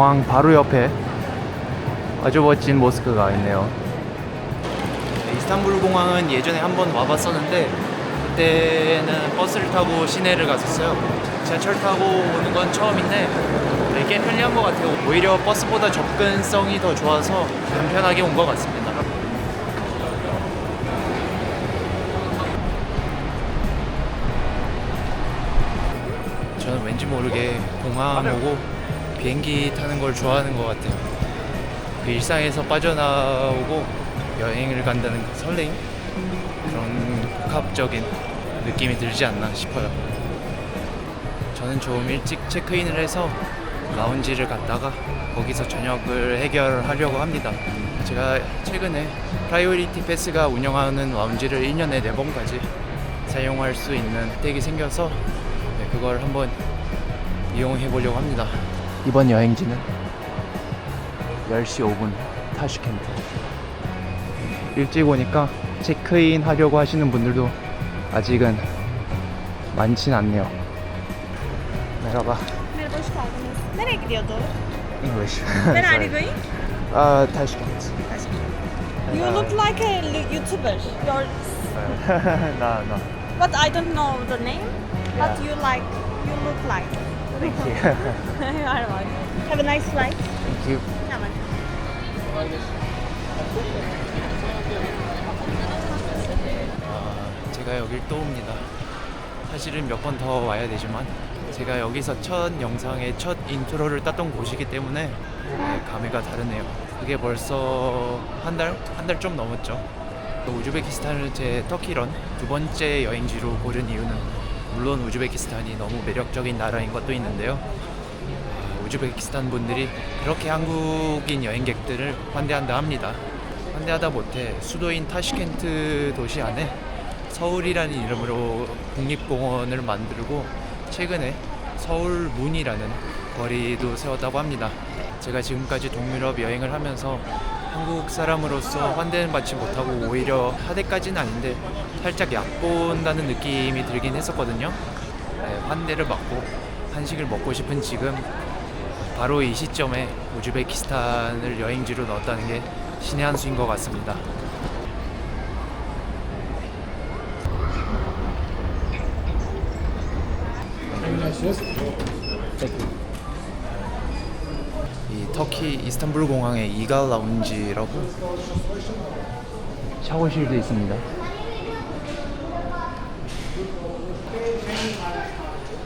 공항 바로 옆에 아주 멋진 모스크가 있네요. 이스탄불 공항은 예전에 한번 와봤었는데 그때는 버스를 타고 시내를 갔었어요. 지하철 타고 오는 건 처음인데 되게 편리한 것 같아요. 오히려 버스보다 접근성이 더 좋아서 간편하게 온 것 같습니다. 저는 왠지 모르게 공항 오고 비행기 타는 걸 좋아하는 것 같아요. 그 일상에서 빠져나오고 여행을 간다는 그 설레임? 그런 복합적인 느낌이 들지 않나 싶어요. 저는 좀 일찍 체크인을 해서 라운지를 갔다가 거기서 저녁을 해결하려고 합니다. 제가 최근에 프라이오리티 패스가 운영하는 라운지를 1년에 4번까지 사용할 수 있는 혜택이 생겨서 그걸 한번 이용해 보려고 합니다. 이번 여행지는 10시 5분 타슈켄트. 일찍 오니까 체크인 하려고 하시는 분들도 아직은 많진 않네요. Merhaba. Merhaba, hoş geldiniz. Nereye gidiyordu? English. Where are you going? Tashkent. You look like a YouTuber. You're, No. but I don't know the name. But Yeah. you look like. Thank you. You are welcome. Have a nice flight. Thank you. Hemen. 제가 여길 또 옵니다. 사실은 몇 번 더 와야 되지만 제가 여기서 첫 영상의 첫 인트로를 땄던 곳이기 때문에 감회가 다르네요. 그게 벌써 한 달 좀 넘었죠. 우즈베키스탄을 제 터키런 두 번째 여행지로 고른 이유는 물론 우즈베키스탄이 너무 매력적인 나라인 것도 있는데요. 우즈베키스탄 분들이 그렇게 한국인 여행객들을 환대한다 합니다. 환대하다 못해 수도인 타슈켄트 도시 안에 서울이라는 이름으로 국립공원을 만들고 최근에 서울문이라는 거리도 세웠다고 합니다. 제가 지금까지 동유럽 여행을 하면서 한국 사람으로서 환대는 받지 못하고 오히려 하대까지는 아닌데 살짝 얕본다는 느낌이 들긴 했었거든요. 환대를 받고 한식을 먹고 싶은 지금 바로 이 시점에 우즈베키스탄을 여행지로 넣었다는 게 신의 한 수인 것 같습니다. 이 터키 이스탄불 공항의 이갈 라운지라고 샤워실도 있습니다.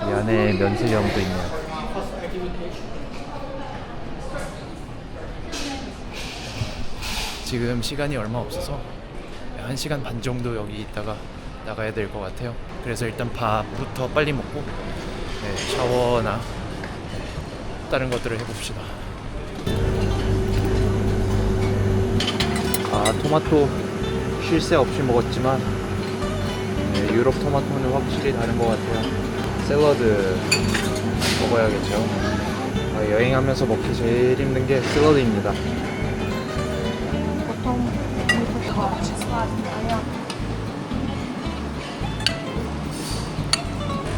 이 안에 면세점도 있네요. 지금 시간이 얼마 없어서 1시간 반 정도 여기 있다가 나가야 될 것 같아요. 그래서 일단 밥부터 빨리 먹고 샤워나 다른 것들을 해봅시다. 토마토 쉴 새 없이 먹었지만 유럽 토마토는 확실히 다른 것 같아요. 샐러드 먹어야겠죠. 여행하면서 먹기 제일 힘든 게 샐러드입니다.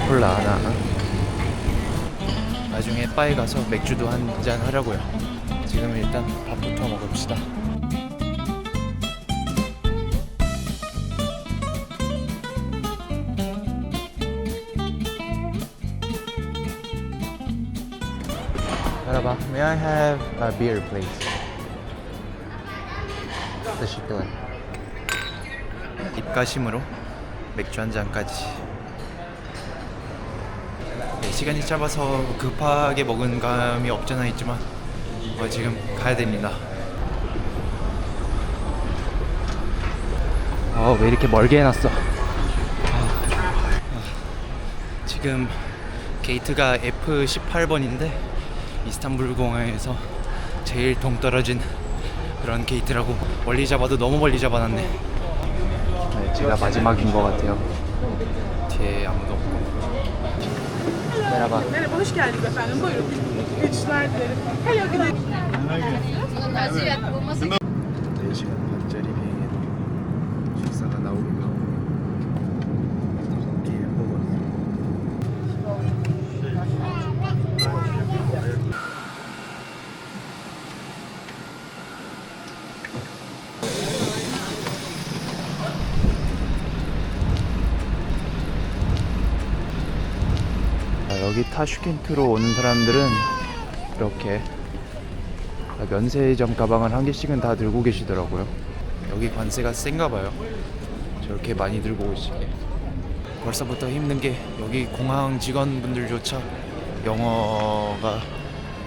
콜라 하나. 나중에 바에 가서 맥주도 한 잔 하려고요. 지금 일단 밥부터 먹읍시다. Merhaba, may I have a beer, please? 드실게요. 입가심으로 맥주 한 잔까지. 시간이 짧아서 급하게 먹은 감이 없잖아 있지만 지금 가야 됩니다. 왜 이렇게 멀게 해놨어. 지금 게이트가 F18번인데 이스탄불 공항에서 제일 동떨어진 그런 게이트라고. 멀리 잡아도 너무 멀리 잡아놨네. 제가 마지막인 것 같아요. 뒤에 아무도 없고. Merhaba. Merhaba, hoş geldik efendim. Buyurun. Güçler dilerim. Hello, günaydın. 4시간 반짜리 비행에도 식사가 나오기가 이 햄버거. 여기 타슈켄트로 오는 사람들은 이렇게 면세점 가방을 한 개씩은 다 들고 계시더라고요. 여기 관세가 센가 봐요. 저렇게 많이 들고 오시게. 벌써부터 힘든 게 여기 공항 직원분들조차 영어가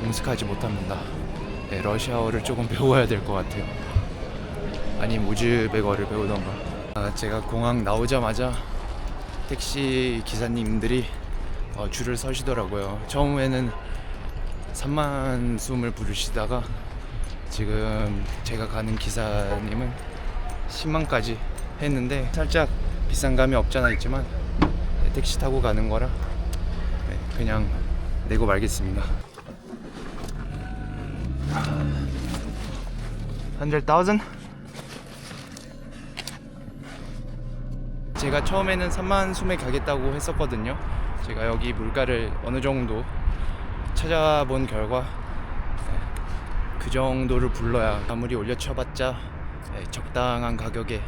능숙하지 못합니다. 네, 러시아어를 조금 배워야 될 것 같아요. 아니면 우즈베거를 배우던가. 제가 공항 나오자마자 택시 기사님들이 줄을 서시더라고요. 처음에는 3만 숨을 부르시다가 지금 제가 가는 기사님은 10만까지 했는데 살짝 비싼 감이 없잖아 있지만 택시 타고 가는 거라 그냥 내고 말겠습니다. 100,000? 제가 처음에는 3만 숨에 가겠다고 했었거든요. 제가 여기 물가를 어느 정도 찾아본 결과 그 정도를 불러야 아무리 올려쳐봤자 적당한 가격에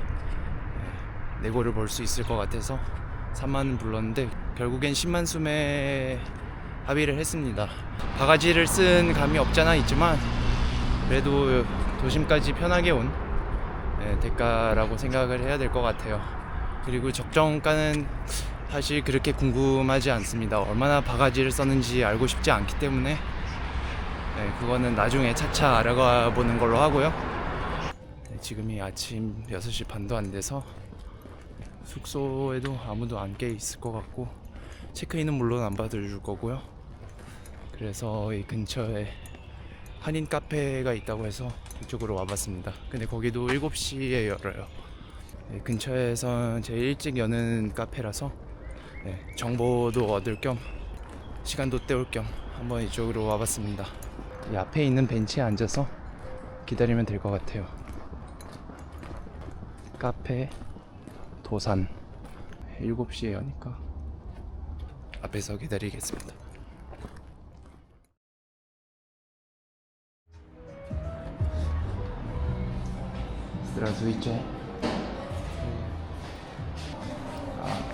내고를 볼 수 있을 것 같아서 3만은 불렀는데 결국엔 10만 숨에 합의를 했습니다. 바가지를 쓴 감이 없잖아 있지만 그래도 도심까지 편하게 온 대가라고 생각을 해야 될 것 같아요. 그리고 적정가는 사실 그렇게 궁금하지 않습니다. 얼마나 바가지를 썼는지 알고 싶지 않기 때문에 그거는 나중에 차차 알아가 보는 걸로 하고요. 지금이 아침 6시 반도 안 돼서 숙소에도 아무도 안 깨 있을 것 같고 체크인은 물론 안 받아줄 거고요. 그래서 이 근처에 한인 카페가 있다고 해서 이쪽으로 와봤습니다. 근데 거기도 7시에 열어요. 근처에선 제일 일찍 여는 카페라서 정보도 얻을 겸 시간도 때울 겸 한번 이쪽으로 와봤습니다. 이 앞에 있는 벤치에 앉아서 기다리면 될 것 같아요. 카페 도산 7시에 여니까 앞에서 기다리겠습니다. Здравствуйте.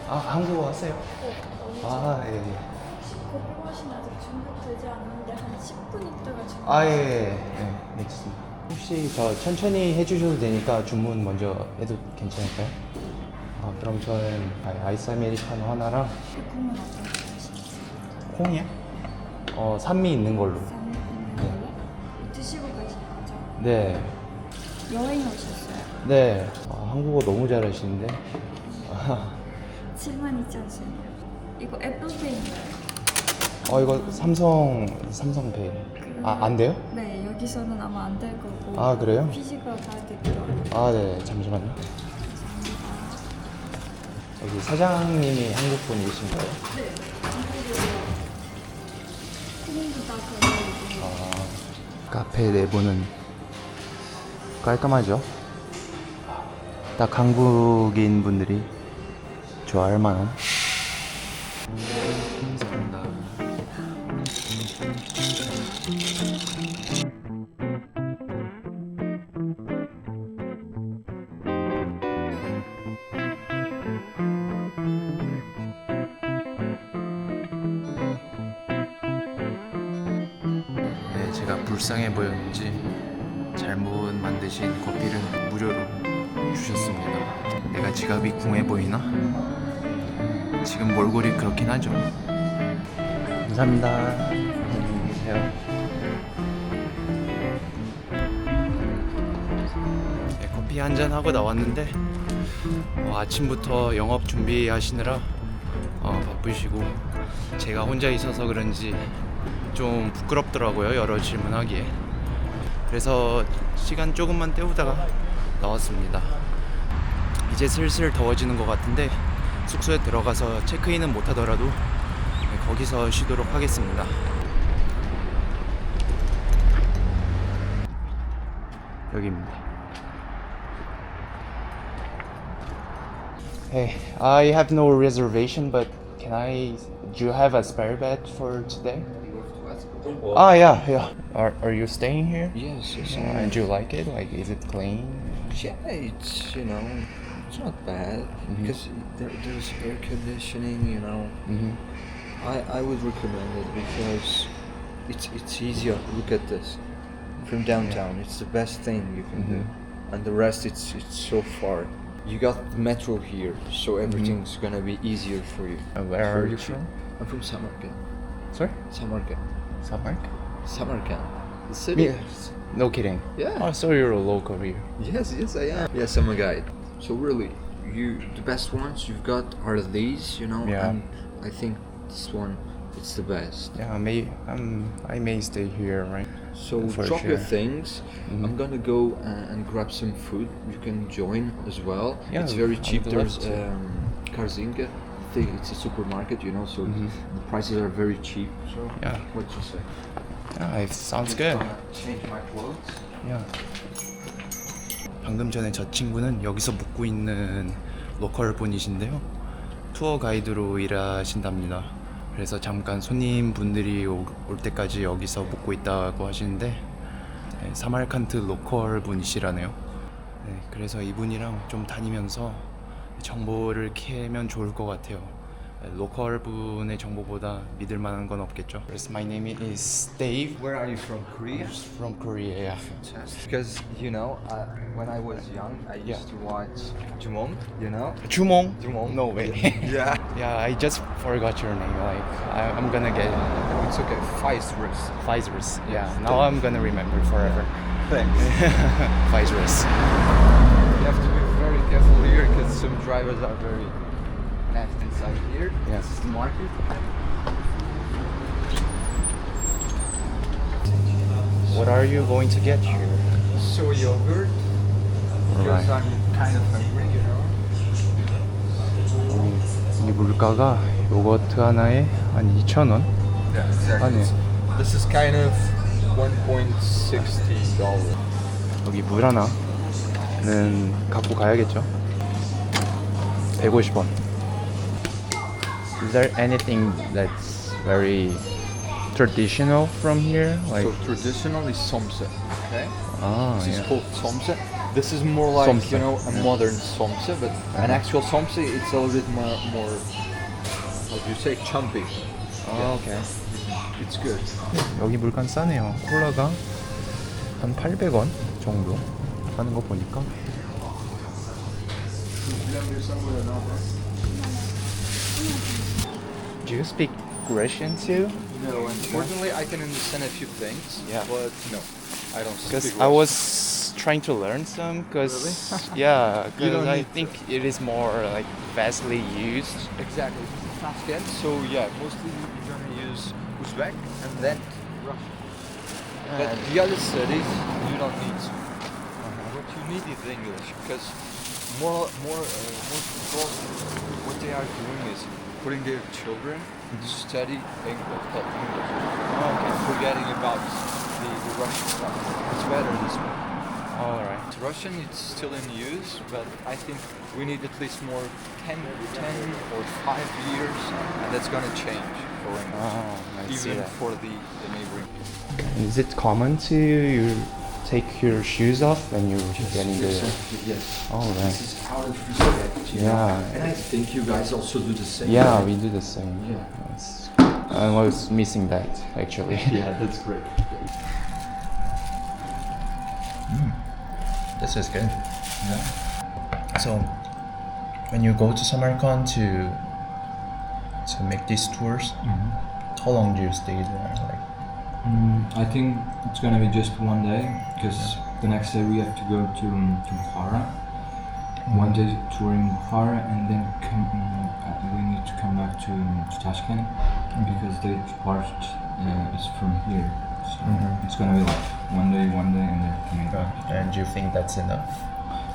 한국어 하세요? 예. 커피머신 아직 준비되지 않는데 한 10분 있다가 준비. 네, 알겠습니다. 혹시 저 천천히 해주셔도 되니까 주문 먼저 해도 괜찮을까요? 그럼 저는 아이스 아메리카노 하나랑 콩은 어떤 거 하시겠어요? 콩이요? 산미 있는 걸로. 쌈 있는 걸로? 드시고 가실 거죠? 네. 여행 오셨어요? 네. 한국어 너무 잘하시는데. 72,000원이요. 이거 애플페이인가요? 이거 삼성페이. 안 돼요? 네, 여기서는 아마 안 될 거고. 그래요? 피지가 받을 거예요. 네. 잠시만요. 여기 사장님이 한국 분이신가요? 네, 콩도 다 그거고. 카페 내부는 깔끔하죠? 딱 한국인 분들이 좋아할 만한. 감사합니다. 네, 제가 불쌍해 보였는지 잘못 만드신 커피를 무료로 주셨습니다. 내가 지갑이 궁해 보이나? 지금 몰골이 그렇긴 하죠. 감사합니다. 안녕히 계세요. 네, 커피 한잔 하고 나왔는데 아침부터 영업 준비하시느라 바쁘시고 제가 혼자 있어서 그런지 좀 부끄럽더라고요. 여러 질문하기에. 그래서 시간 조금만 때우다가 나왔습니다. 이제 슬슬 더워지는 것 같은데 숙소에 들어가서 체크인은 못하더라도 거기서 쉬도록 하겠습니다. 여기입니다. Hey, I have no reservation, but do you have a spare bed for today? Yeah. Are you staying here? Yes, yes. And do you like it? Like, is it clean? Yeah, it's it's not bad because there's air conditioning, I would recommend it because it's easier. Look at this. From downtown, it's the best thing you can do. And the rest it's so far. You got the metro here, so everything's gonna be easier for you. Where are Very you cheap. from? I'm from Samarkand. Sorry? Samarkand. Samarkand? Samarkand. The city. Yes. No kidding. Yeah. Oh, so you're a local here. Yes, I am. Yes, I'm a guide. So really, the best ones you've got are these, you know, Yeah. and I think this one, it's the best. Yeah, I may stay here, right? So For drop your sure. things. I'm gonna go and grab some food. You can join as well. Yeah, it's very I cheap. would love There's to. Karzinka. I think it's a supermarket, you know, so the prices are very cheap. So Yeah. what you say? Yeah, it sounds Just good. gonna change my clothes. Yeah. 방금 전에 저 친구는 여기서 묵고 있는 로컬 분이신데요. 투어 가이드로 일하신답니다. 그래서 잠깐 손님분들이 올 때까지 여기서 묵고 있다고 하시는데 네, 사마르칸트 로컬 분이시라네요. 네, 그래서 이분이랑 좀 다니면서 정보를 캐면 좋을 것 같아요. 네, 로컬 분의 정보보다 믿을 만한 건 없겠죠. 그래서 my name is Dave. Where are you from? Korea? From Korea. Yeah. Because you know, when I was young, I used to watch Jumong. You know? 주몽? 주몽. No way. Yeah. Yeah, I just forgot your name. Like, I'm gonna get It's okay. Pfizerus. Pfizer's. Yeah, now I'm gonna remember forever. Thanks. Pfizer's. You have to be very careful here because some drivers are very nasty inside here. Yeah. This is the market. What are you going to get here? So yogurt. Because Alright. I'm kind of hungry, you know. 이 물가가 요거트 하나에 한 2,000원? Yeah, exactly. 아니. This is kind of $1.60. 여기 물 하나는 갖고 가야겠죠? 150원. Is there anything that's very traditional from here? Like, So traditional is somse. Okay. ah, This is yeah. called somse. This is more like Somse, you know a yeah. modern somse, but an actual somse it's a little bit more how do you say chumpy. Ah, okay. It's good. 여기 물건 싸네요. 콜라가 한 800원 정도 하는 거 보니까. Do you speak Russian too? No, unfortunately I can understand a few things. Yeah. But no, I don't speak. Because I was trying to learn some. Because yeah, You don't because I need to. think it is more like vastly used. Exactly. Tashkent. So yeah, mostly you're gonna use Uzbek and then Russian. But the other cities you don't need to. What you need is English because most people what they are doing is putting their children to study English, and forgetting about the Russian stuff. It's better this way. All right. Russian it's still in use, but I think we need at least more 10 or 5 years, and that's gonna change for English. Oh, I see Even that. for the neighboring people. Is it common to you take your shoes off when you get in the? Yes. All right. This is how it's respect, you know? Yeah. And I think you guys also do the same. Yeah, we do the same. Yeah. It's- I was missing that actually. Yeah, that's great. This is good. So, when you go to Samarkand to make these tours, how long do you stay there? Like, I think it's gonna be just one day because the next day we have to go to Bukhara. One day touring Bukhara and then we need to come back to Tashkent because the part is from here. So it's gonna be like one day and then coming back. and do you think that's enough?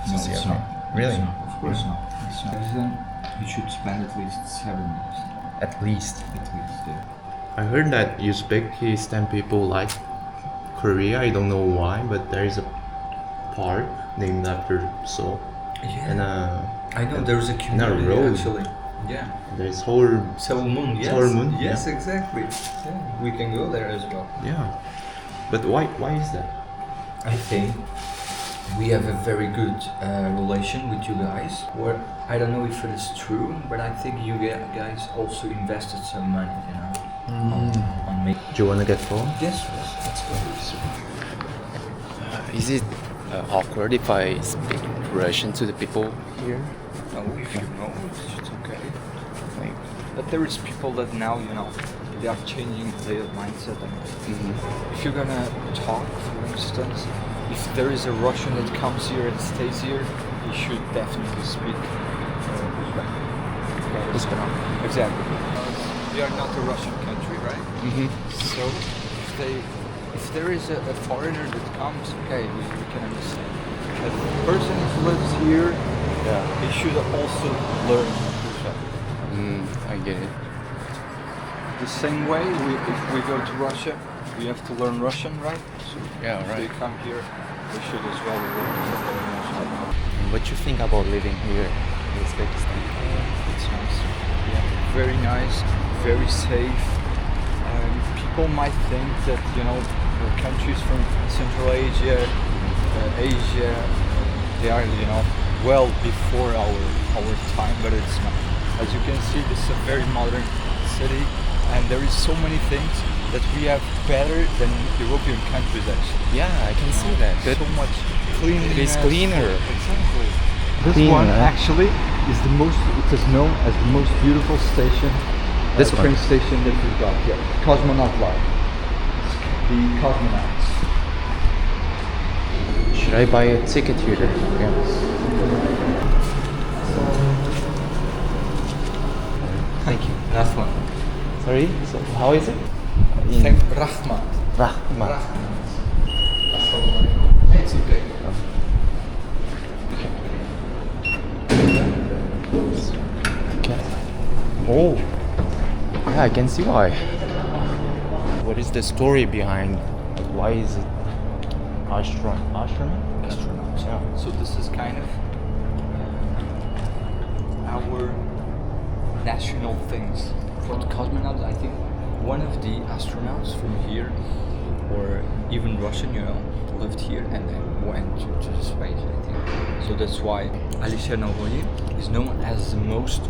No, see it's everything? not. Really? It's not. Of course not. It's not. Then you should spend at least 7 days. At least. At least, yeah. I heard that Uzbekistan people like Korea. I don't know why, but there is a park named after Seoul. Yeah. And I know there's a community road. actually. Yeah. there's whole Seoul Moon, yes. Seoul Moon, Yes, exactly. Yeah. We can go there as well. yeah. But why is that? I think we have a very good relation with you guys. Or I don't know if it is true, but I think you guys also invested some money, you know, on me. Do you want to get phone? Yes, let's go. Is it awkward if I speak Russian to the people here? No, if you know, it's okay. Like, But there is people that now, you know, they are changing their mindset. And if you're gonna talk, for instance, if there is a Russian that comes here and stays here, he should definitely speak Uzbek. Exactly. We are not a Russian country, right? So if there is a foreigner that comes, okay, we can understand. If the person who lives here, he should also learn Uzbek. I get it. The same way, if we go to Russia, we have to learn Russian, right? So Yeah, if they right. come here, they should as well learn Russian. What you think about living here in Uzbekistan? It's nice. Yeah, very nice, very safe. People might think that, you know, the countries from Central Asia, Asia, they are, you know, well before our time, but it's not. As you can see, this is a very modern city, and there is so many things that we have better than European countries actually. Yeah, I can see that. So much cleanliness. It is cleaner. Exactly. This Cleaner, one huh? actually is the most. It is known as the most beautiful station. This one? Train station that we've got. Yeah, Cosmonaut Line. The cosmonauts. Should I buy a ticket here? Yeah. Thank you. Last one. Sorry, so how is it? Thank Rahmat. Rahmat. It's okay. Okay. Oh, yeah, I can see why. What is the story behind? Why is it ashram? Ashram? Astronauts. Yeah. So this is kind of our national things. For the cosmonauts, I think one of the astronauts from here, or even Russian, you know, lived here and then went to the space, I think. So that's why Alisher Navoiy is known as the most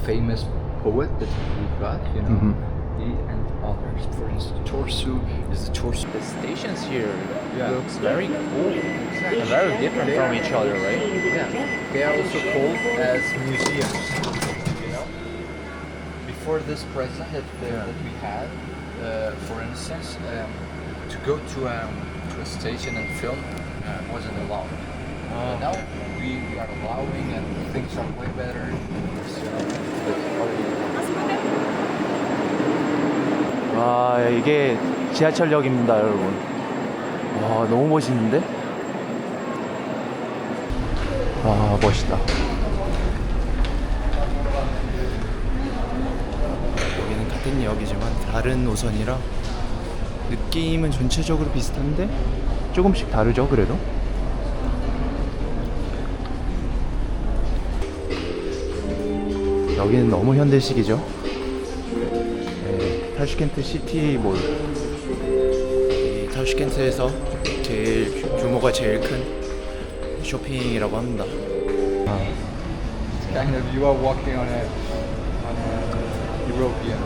famous poet that we've got, you know. He and others. For instance, Torsu is the Torsu. The stations here Yeah. looks very cool and very different from each other, right? Yeah, they are also called as museums. You know, before this present that we had, for instance, to go to a station and film wasn't allowed. But now we are allowing, and things are way better. 와, 이게 지하철역입니다, 여러분. 와, 너무 멋있는데? 와, 멋있다. 여기는 같은 역이지만 다른 노선이라 느낌은 전체적으로 비슷한데 조금씩 다르죠, 그래도? 여기는 너무 현대식이죠. 네, 타슈켄트 시티몰. 이 타슈켄트에서 제일 규모가 제일 큰 쇼핑이라고 합니다. Kind of, you are walking on a European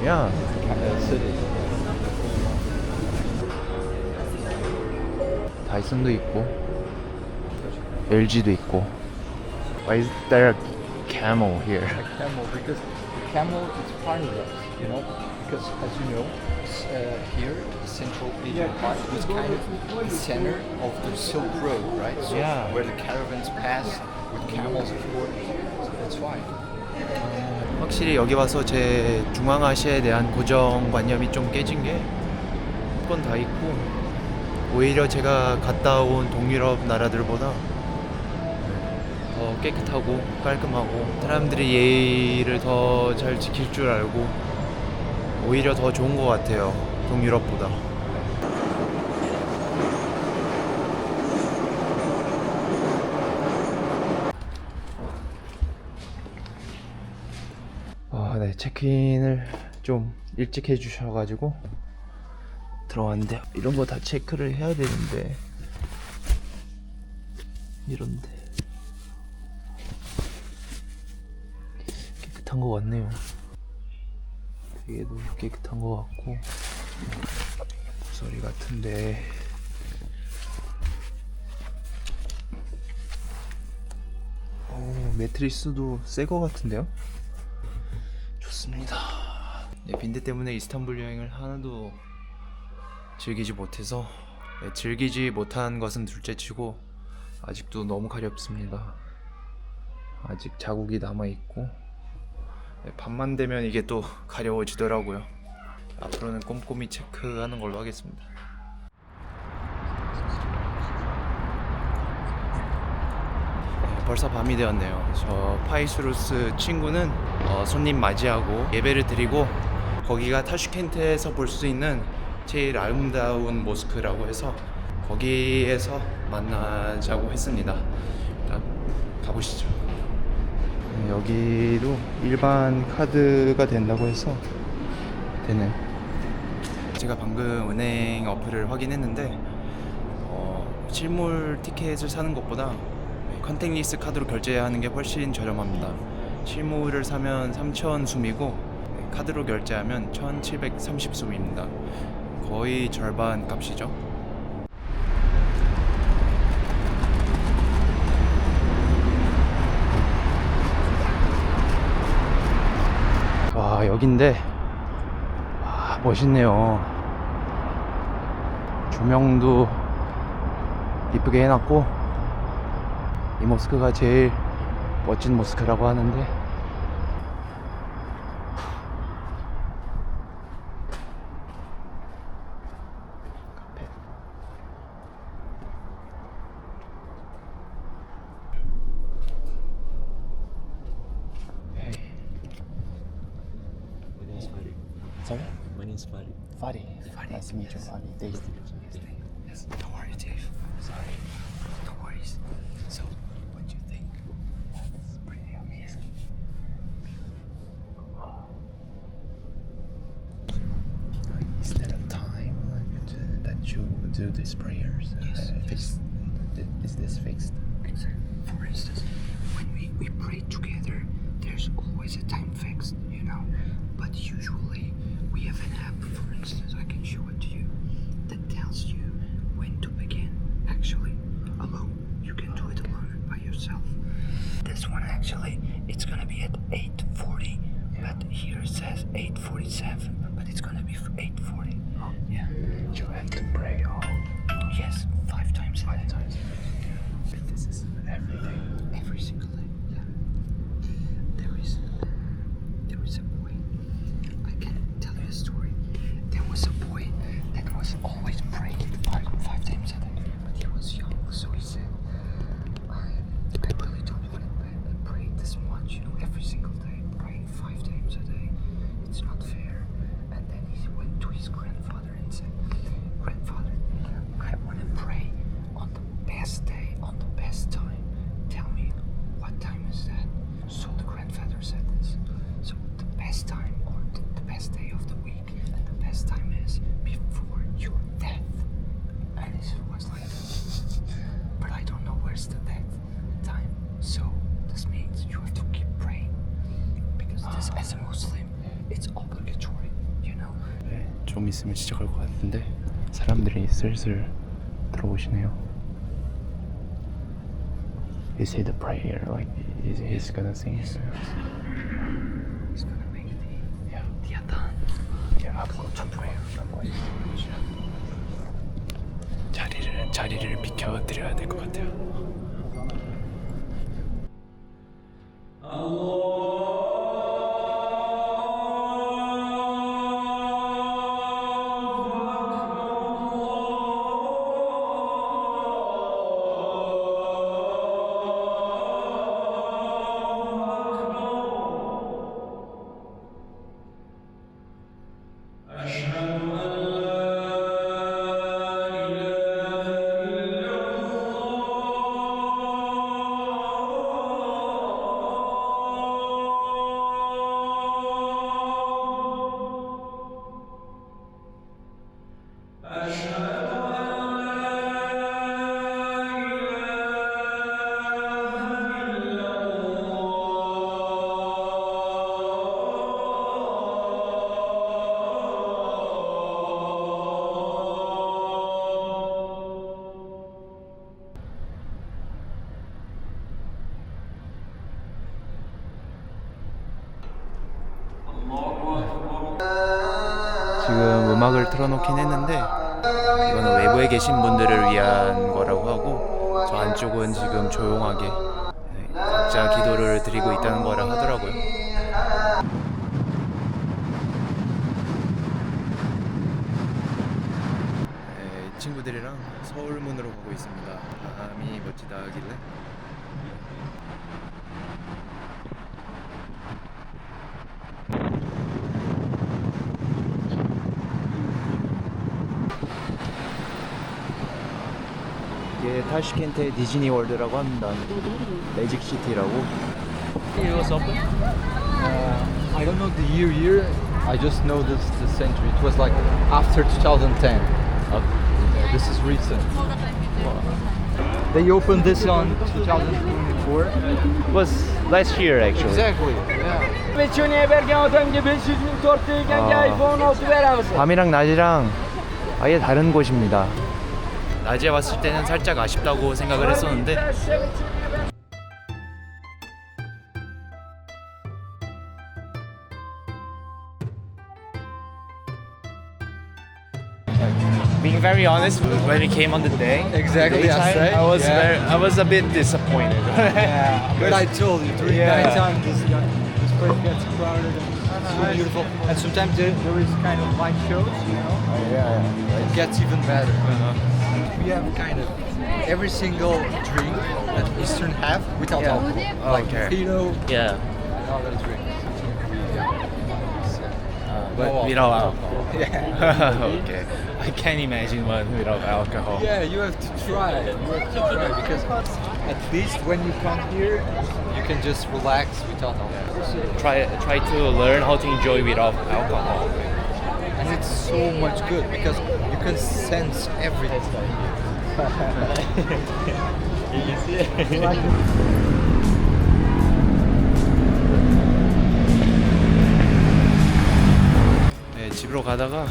야, kind of city. 다이슨도 있고 LG도 있고. Why is there a camel here? Camel, because the camel is part of us, you know, because as you know, here, Central Asian part was kind of the center of the Silk Road, right? So Yeah. where the caravans passed with camels, of course. So that's why. 확실히 여기 와서 제 중앙아시아에 대한 고정관념이 좀 깨진 게 건 다 있고, 오히려 제가 갔다 온 동유럽 나라들보다 더 깨끗하고 깔끔하고 사람들이 예의를 더 잘 지킬 줄 알고 오히려 더 좋은 것 같아요, 동유럽보다. 네, 체크인을 좀 일찍 해주셔가지고 들어왔는데 이런 거 다 체크를 해야 되는데 이런데 깨끗한 거 같네요. 되게도 깨끗한 거 같고 소리 같은데 매트리스도 새 거 같은데요? 좋습니다. 네, 빈대 때문에 이스탄불 여행을 하나도 즐기지 못해서 즐기지 못한 것은 둘째치고 아직도 너무 가렵습니다. 아직 자국이 남아있고 밤만 되면 이게 또 가려워지더라고요. 앞으로는 꼼꼼히 체크하는 걸로 하겠습니다. 벌써 밤이 되었네요. 저 파이스루스 친구는 손님 맞이하고 예배를 드리고 거기가 타슈켄트에서 볼 수 있는 제일 아름다운 모스크라고 해서 거기에서 만나자고 했습니다. 일단 가보시죠. 여기도 일반 카드가 된다고 해서 되네. 제가 방금 은행 어플을 확인했는데 실물 티켓을 사는 것보다 컨택리스 카드로 결제하는 게 훨씬 저렴합니다. 실물을 사면 3,000숨이고 카드로 결제하면 1,730숨입니다. 거의 절반 값이죠. 와, 여긴데 와, 멋있네요. 조명도 이쁘게 해놨고 이 모스크가 제일 멋진 모스크라고 하는데 카페. Hey. Sorry? My name's Fadi. Fadi. Nice to meet you, Fadi. Dave. Yes. Don't worry, Dave. Sorry. No worries. So, what do you think? It's pretty amazing. Is there a time that you do these prayers? Yes, Fixed? Is this fixed? For instance, when we pray together, there's always a time fixed, you know. But usually we have an app, for instance, I can show it to you, that tells you when to begin. Actually, alone. You can do it alone by yourself. This one actually, it's gonna be at 8:40, but here it says 8:47, but it's gonna be 8:40. Oh. Yeah. You have to pray all Yes, 5 times a day. 5 times. But this is every day. Every single day. Yeah. There is a boy. I can tell you a story. There was a boy that was always praying five times a day, but he was young, so he said, I really don't want to pray this much, you know, every single day, praying 5 times a day. It's not fair. And then he went to his grandfather and said, Grandfather, I want to pray on the best day, on the best time. Tell me, what time is that? So the grandfather said this. So the best time, or the best day of the week, and the best time is before your death. And it was like, but I don't know where's the death time. So this means you have to keep praying. Because this, as a Muslim, it's obligatory, you know. 네, 좀 있으면 시작할 것 같은데 사람들이 슬슬 들어오시네요. Is he the prayer? Like, he's gonna sing? He's gonna make the adhan. Yeah, I'm going to pray. 자리를 비켜드려야 될 것 같아요. 틀어놓긴 했는데 이거는 외부에 계신 분들을 위한 거라고 하고 저 안쪽은 지금 조용하게 각자 기도를 드리고 있다는 거라 하더라고요. 친구들이랑 서울문으로 가고 있습니다. 바람이 멋지다 하길래. 이게 타슈켄트의 디즈니 월드라고 합니다. 매직 시티라고. I don't know the year. I just know this the century. It was like after 2010. This is recent. They opened this on 2024. It was last year actually. Exactly. Yeah. 밤이랑 낮이랑 아예 다른 곳입니다. 낮에 왔을 때는 살짝 아쉽다고 생각을 했었는데 Being very honest, when we came on the day, Exactly, daytime, I say, I was a bit disappointed. Yeah. But I told you during Yeah. nighttime this place gets crowded and so beautiful. And sometimes there is kind of light shows, you know. It gets even better. We have kind of every single drink that Eastern have without Yeah. alcohol, like Okay. mojito Yeah, and other drinks. but without alcohol. Yeah. Okay, I can't imagine one without alcohol. Yeah, you have to try. Because at least when you come here, you can just relax without alcohol. Try to learn how to enjoy without alcohol. And it's so much good because you can sense everything. 네, 집으로 가다가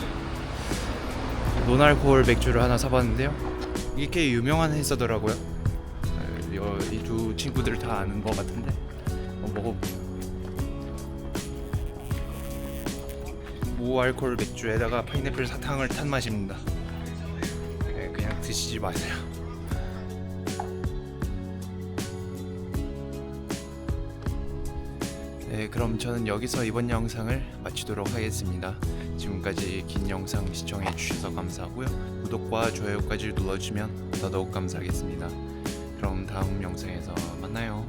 노알코올 맥주를 하나 사봤는데요. 이게 유명한 회사더라고요. 이 두 친구들 다 아는 것 같은데 먹어볼게요. 무알코올 맥주에다가 파인애플 사탕을 탄 맛입니다. 그냥 드시지 마세요. 네, 그럼 저는 여기서 이번 영상을 마치도록 하겠습니다. 지금까지 긴 영상 시청해 주셔서 감사하고요. 구독과 좋아요까지 눌러주시면 더더욱 감사하겠습니다. 그럼 다음 영상에서 만나요.